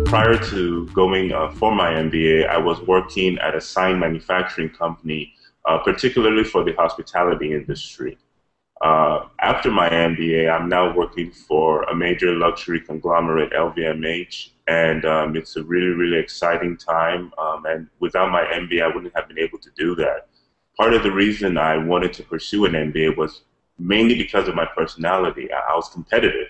Prior to going for my MBA, I was working at a sign manufacturing company, particularly for the hospitality industry. After my MBA, I'm now working for a major luxury conglomerate, LVMH, and it's a really, really exciting time. And without my MBA, I wouldn't have been able to do that. Part of the reason I wanted to pursue an MBA was mainly because of my personality. I was competitive.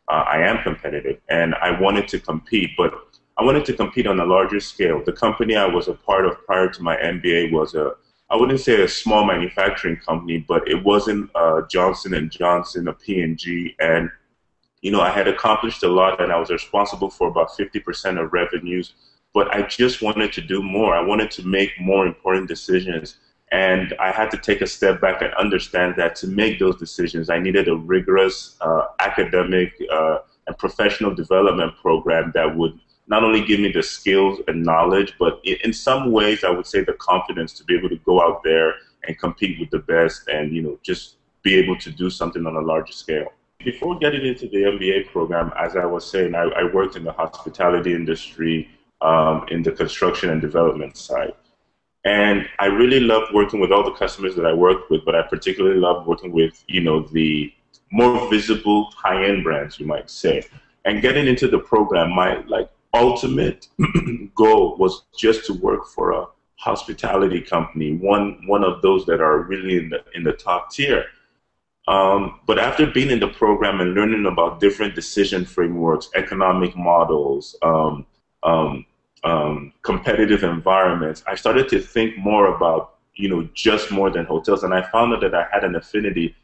I am competitive, and I wanted to compete, but I wanted to compete on a larger scale. The company I was a part of prior to my MBA was I wouldn't say a small manufacturing company, but it wasn't Johnson and Johnson, a P&G, and I had accomplished a lot, and I was responsible for about 50% of revenues, but I just wanted to do more. I wanted to make more important decisions, and I had to take a step back and understand that to make those decisions, I needed a rigorous academic and professional development program that would not only give me the skills and knowledge, but in some ways, I would say the confidence to be able to go out there and compete with the best and, just be able to do something on a larger scale. Before getting into the MBA program, as I was saying, I worked in the hospitality industry, in the construction and development side. And I really loved working with all the customers that I worked with, but I particularly loved working with, the more visible high-end brands, you might say. And getting into the program, my ultimate goal was just to work for a hospitality company, one of those that are really in the top tier. But after being in the program and learning about different decision frameworks, economic models, competitive environments, I started to think more about, just more than hotels. And I found out that I had an affinity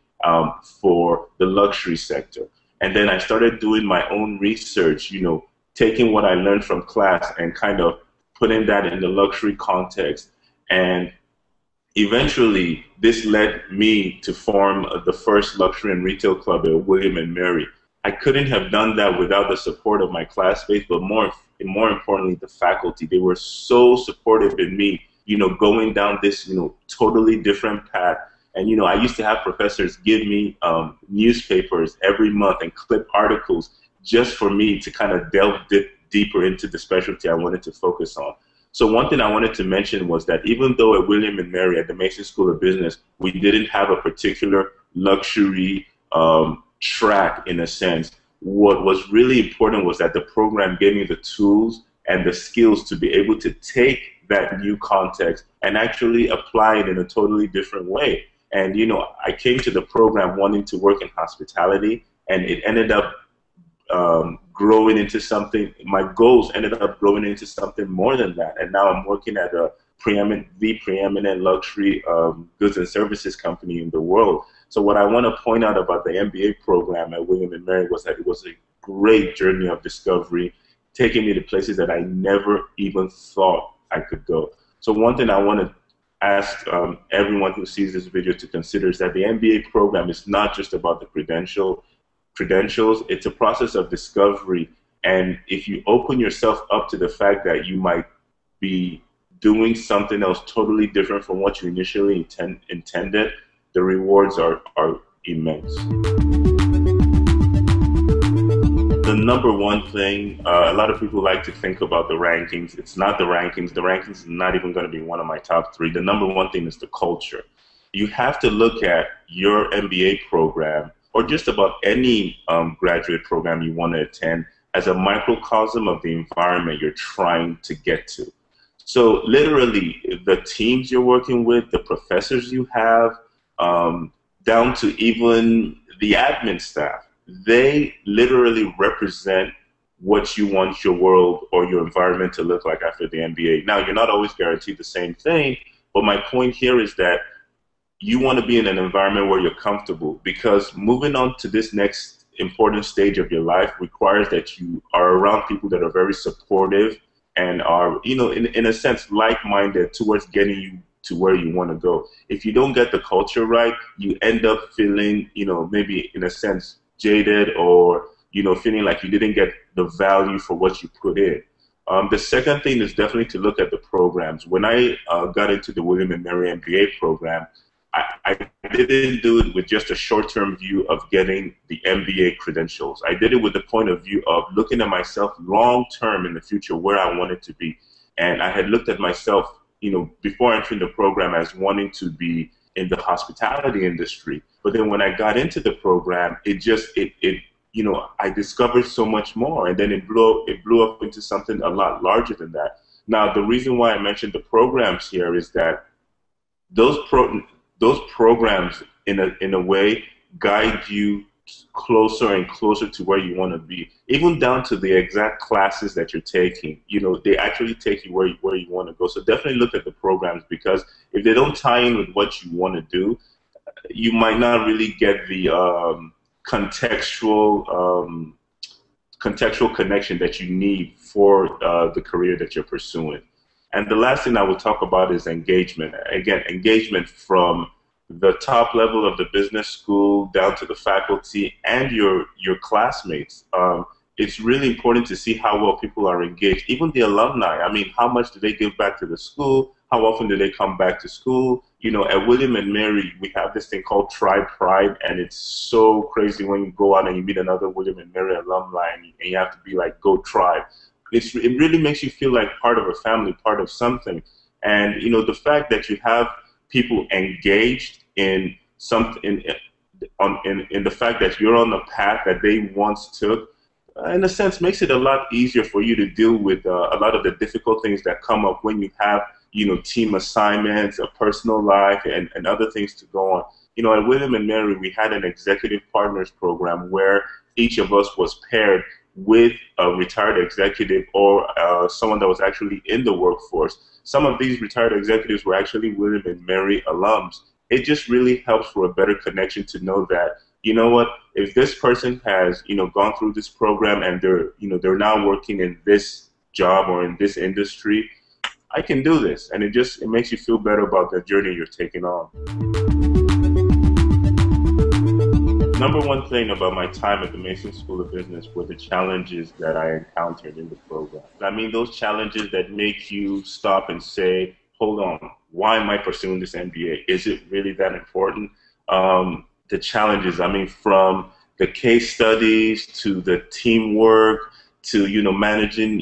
for the luxury sector. And then I started doing my own research, taking what I learned from class and kind of putting that in the luxury context. And eventually, this led me to form the first luxury and retail club at William and Mary. I couldn't have done that without the support of my classmates, but more importantly, the faculty. They were so supportive in me, going down this, totally different path. And, I used to have professors give me newspapers every month and clip articles just for me to kind of delve deeper into the specialty I wanted to focus on. So one thing I wanted to mention was that even though at William and Mary, at the Mason School of Business, we didn't have a particular luxury track in a sense, what was really important was that the program gave me the tools and the skills to be able to take that new context and actually apply it in a totally different way. And, I came to the program wanting to work in hospitality, and it ended up growing into something. My goals ended up growing into something more than that. And now I'm working at the preeminent luxury goods and services company in the world. So what I want to point out about the MBA program at William and Mary was that it was a great journey of discovery, taking me to places that I never even thought I could go. So one thing I want to ask everyone who sees this video to consider is that the MBA program is not just about the credentials. It's a process of discovery. And if you open yourself up to the fact that you might be doing something else totally different from what you initially intended, the rewards are immense. The number one thing, a lot of people like to think about the rankings. It's not the rankings. The rankings is not even going to be one of my top three. The number one thing is the culture. You have to look at your MBA program or just about any graduate program you want to attend as a microcosm of the environment you're trying to get to. So literally, the teams you're working with, the professors you have, down to even the admin staff, they literally represent what you want your world or your environment to look like after the MBA. Now, you're not always guaranteed the same thing, but my point here is that you want to be in an environment where you're comfortable, because moving on to this next important stage of your life requires that you are around people that are very supportive and are, in a sense, like-minded towards getting you to where you want to go. If you don't get the culture right, you end up feeling, maybe in a sense jaded or, feeling like you didn't get the value for what you put in. The second thing is definitely to look at the programs. When I got into the William and Mary MBA program, I didn't do it with just a short-term view of getting the MBA credentials. I did it with the point of view of looking at myself long-term in the future, where I wanted to be. And I had looked at myself, before entering the program, as wanting to be in the hospitality industry. But then when I got into the program, I discovered so much more, and then it blew up into something a lot larger than that. Now, the reason why I mentioned the programs here is that those programs, in a way, guide you closer and closer to where you want to be, even down to the exact classes that you're taking. They actually take you where you want to go. So definitely look at the programs, because if they don't tie in with what you want to do, you might not really get the contextual connection that you need for the career that you're pursuing. And the last thing I will talk about is engagement. Again, engagement from the top level of the business school down to the faculty and your classmates. It's really important to see how well people are engaged. Even the alumni. I mean, how much do they give back to the school? How often do they come back to school? At William and Mary, we have this thing called Tribe Pride, and it's so crazy when you go out and you meet another William and Mary alumni, and you have to be like, go Tribe. It really makes you feel like part of a family, part of something. And, the fact that you have people engaged in something, in the fact that you're on the path that they once took, in a sense, makes it a lot easier for you to deal with a lot of the difficult things that come up when you have, team assignments, a personal life, and other things to go on. At William and Mary, we had an executive partners program where each of us was paired with a retired executive or someone that was actually in the workforce. Some of these retired executives were actually William and Mary alums. It just really helps for a better connection to know that, if this person has, gone through this program and they're now working in this job or in this industry, I can do this. And it makes you feel better about the journey you're taking on. Number one thing about my time at the Mason School of Business were the challenges that I encountered in the program. I mean, those challenges that make you stop and say, hold on, why am I pursuing this MBA? Is it really that important? The challenges, from the case studies to the teamwork to, managing,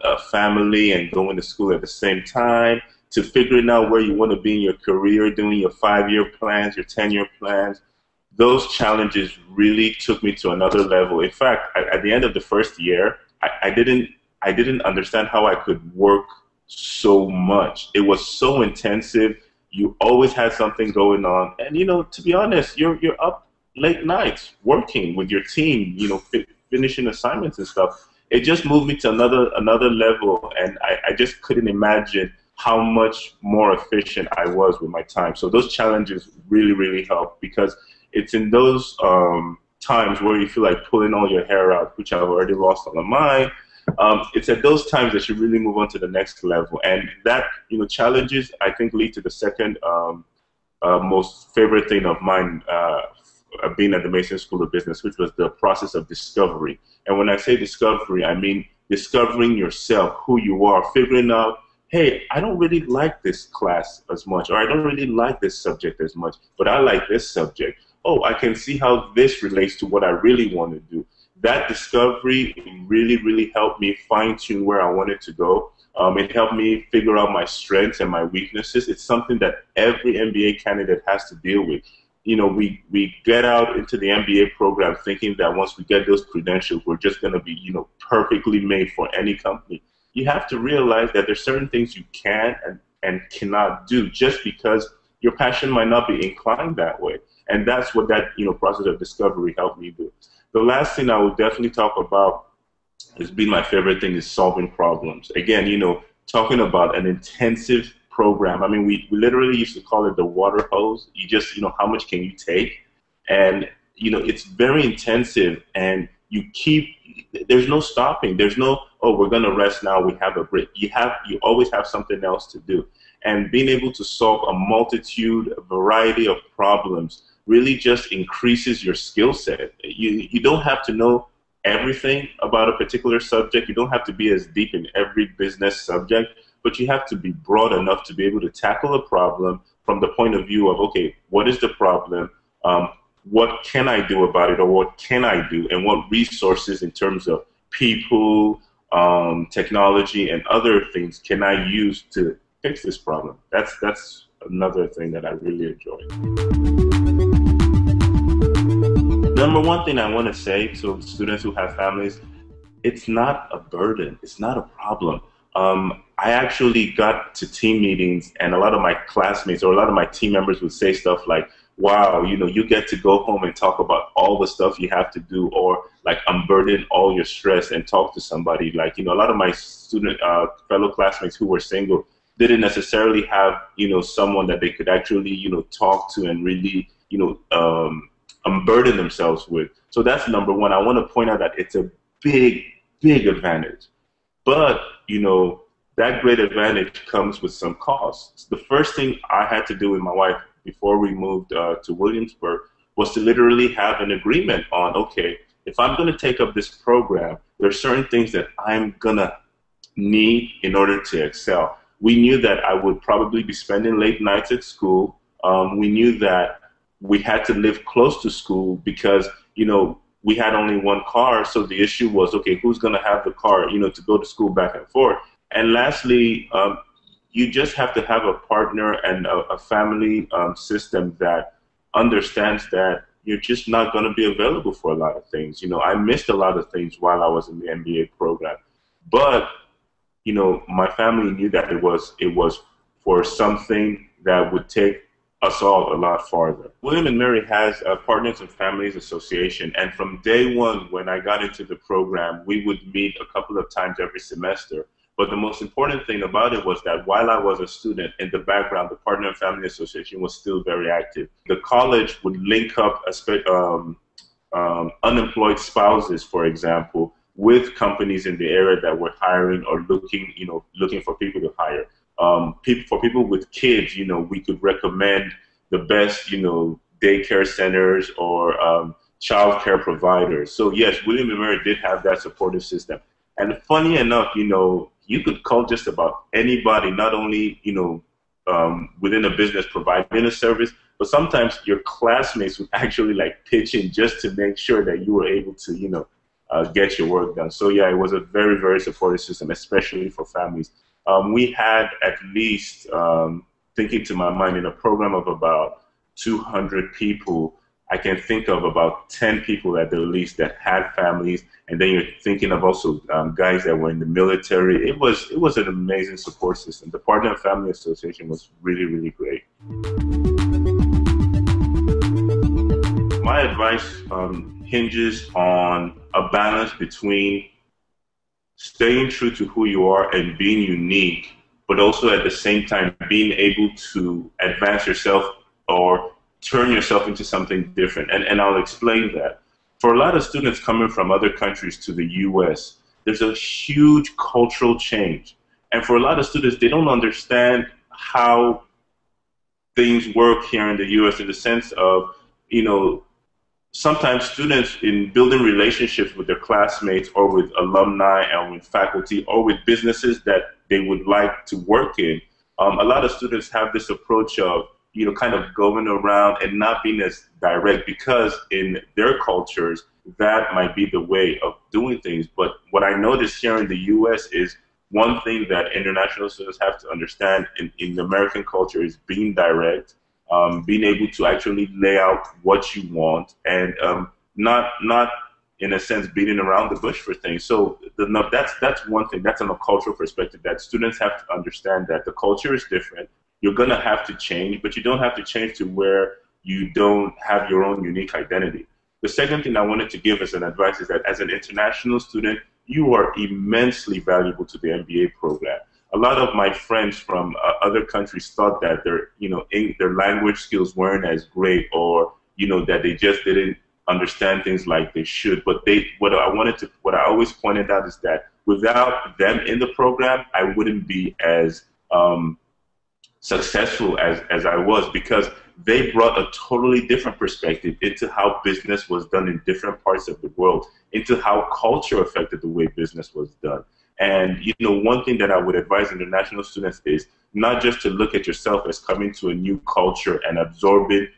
a family and going to school at the same time, to figuring out where you want to be in your career, doing your 5-year plans, your 10-year plans. Those challenges really took me to another level. In fact, at the end of the first year, I didn't understand how I could work so much. It was so intensive. You always had something going on, and to be honest, you're up late nights working with your team, finishing assignments and stuff. It just moved me to another level, and I just couldn't imagine how much more efficient I was with my time. So those challenges really, really helped, because it's in those times where you feel like pulling all your hair out, which I've already lost all of mine. It's at those times that you really move on to the next level. And that, challenges, I think, lead to the second most favorite thing of mine being at the Mason School of Business, which was the process of discovery. And when I say discovery, I mean discovering yourself, who you are, figuring out, hey, I don't really like this class as much, or I don't really like this subject as much, but I like this subject. Oh, I can see how this relates to what I really want to do. That discovery really, really helped me fine-tune where I wanted to go. It helped me figure out my strengths and my weaknesses. It's something that every MBA candidate has to deal with. We get out into the MBA program thinking that once we get those credentials, we're just going to be, perfectly made for any company. You have to realize that there's certain things you can and cannot do just because your passion might not be inclined that way. And that's what that, process of discovery helped me do. The last thing I would definitely talk about has been my favorite thing is solving problems. Again, talking about an intensive program. I mean, we literally used to call it the water hose. You just, how much can you take? And, it's very intensive, and there's no stopping. There's no, oh, we're going to rest now, we have a break. You always have something else to do. And being able to solve a variety of problems really just increases your skill set. You don't have to know everything about a particular subject. You don't have to be as deep in every business subject, but you have to be broad enough to be able to tackle a problem, from the point of view of, okay, what is the problem? What can I do about it, or what can I do, and what resources in terms of people, technology, and other things can I use to fix this problem? That's another thing that I really enjoy. Number one thing I want to say to students who have families, it's not a burden. It's not a problem. I actually got to team meetings, and a lot of my classmates or a lot of my team members would say stuff like, wow, you get to go home and talk about all the stuff you have to do, or like unburden all your stress and talk to somebody. Like, a lot of my student fellow classmates who were single didn't necessarily have, someone that they could actually, talk to and really, unburden themselves with. So that's number one. I want to point out that it's a big, big advantage. But, that great advantage comes with some costs. The first thing I had to do with my wife before we moved to Williamsburg was to literally have an agreement on, okay, if I'm going to take up this program, there are certain things that I'm going to need in order to excel. We knew that I would probably be spending late nights at school. We knew that we had to live close to school because, we had only one car. So the issue was, okay, who's going to have the car, to go to school back and forth. And lastly, you just have to have a partner and a family system that understands that you're just not going to be available for a lot of things. I missed a lot of things while I was in the MBA program. But, my family knew that it was for something that would take us all a lot farther. William and Mary has a Partners and Families Association, and from day one, when I got into the program, we would meet a couple of times every semester. But the most important thing about it was that while I was a student, in the background, the Partner and Family Association was still very active. The college would link up unemployed spouses, for example, with companies in the area that were hiring or looking for people to hire. For people with kids, we could recommend the best, daycare centers or child care providers. So yes, William and Mary did have that supportive system. And funny enough, you could call just about anybody, not only, within a business providing a service, but sometimes your classmates would actually like pitch in just to make sure that you were able to, get your work done. So yeah, it was a very, very supportive system, especially for families. We had at least, thinking to my mind, in a program of about 200 people, I can think of about 10 people at the least that had families, and then you're thinking of also guys that were in the military. It was an amazing support system. The Partner and Family Association was really, really great. My advice hinges on a balance between staying true to who you are and being unique, but also at the same time being able to advance yourself or turn yourself into something different. And I'll explain that. For a lot of students coming from other countries to the U.S., there's a huge cultural change. And for a lot of students, they don't understand how things work here in the U.S. in the sense of, sometimes students, in building relationships with their classmates or with alumni and with faculty or with businesses that they would like to work in, a lot of students have this approach of, kind of going around and not being as direct, because in their cultures, that might be the way of doing things. But what I notice here in the U.S. is one thing that international students have to understand in the American culture is being direct, being able to actually lay out what you want, and not in a sense beating around the bush for things. So that's one thing. That's on a cultural perspective, that students have to understand that the culture is different. You're going to have to change, but you don't have to change to where you don't have your own unique identity. The second thing I wanted to give as an advice is that as an international student, you are immensely valuable to the MBA program. A lot of my friends from other countries thought that their language skills weren't as great, or that they just didn't understand things like they should. But what I always pointed out is that without them in the program, I wouldn't be as successful as I was, because they brought a totally different perspective into how business was done in different parts of the world, into how culture affected the way business was done. And, one thing that I would advise international students is not just to look at yourself as coming to a new culture and absorbing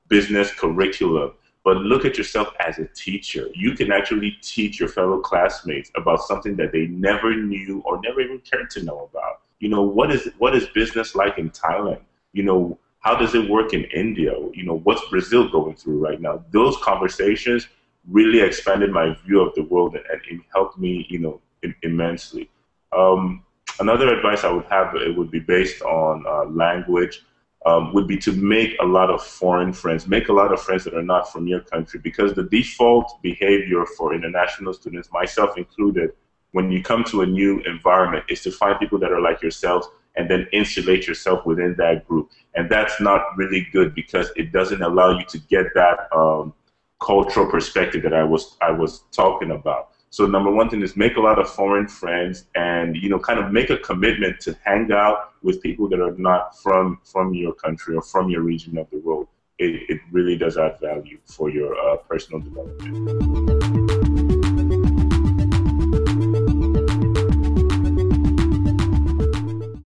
business curriculum, but look at yourself as a teacher. You can actually teach your fellow classmates about something that they never knew or never even cared to know about. What is business like in Thailand? How does it work in India? What's Brazil going through right now? Those conversations really expanded my view of the world, and it helped me, immensely. Another advice I would have, it would be based on language, would be to make a lot of foreign friends, make a lot of friends that are not from your country, because the default behavior for international students, myself included, when you come to a new environment, is to find people that are like yourselves and then insulate yourself within that group. And that's not really good, because it doesn't allow you to get that cultural perspective that I was talking about. So number one thing is make a lot of foreign friends, and kind of make a commitment to hang out with people that are not from your country or from your region of the world. It really does add value for your personal development.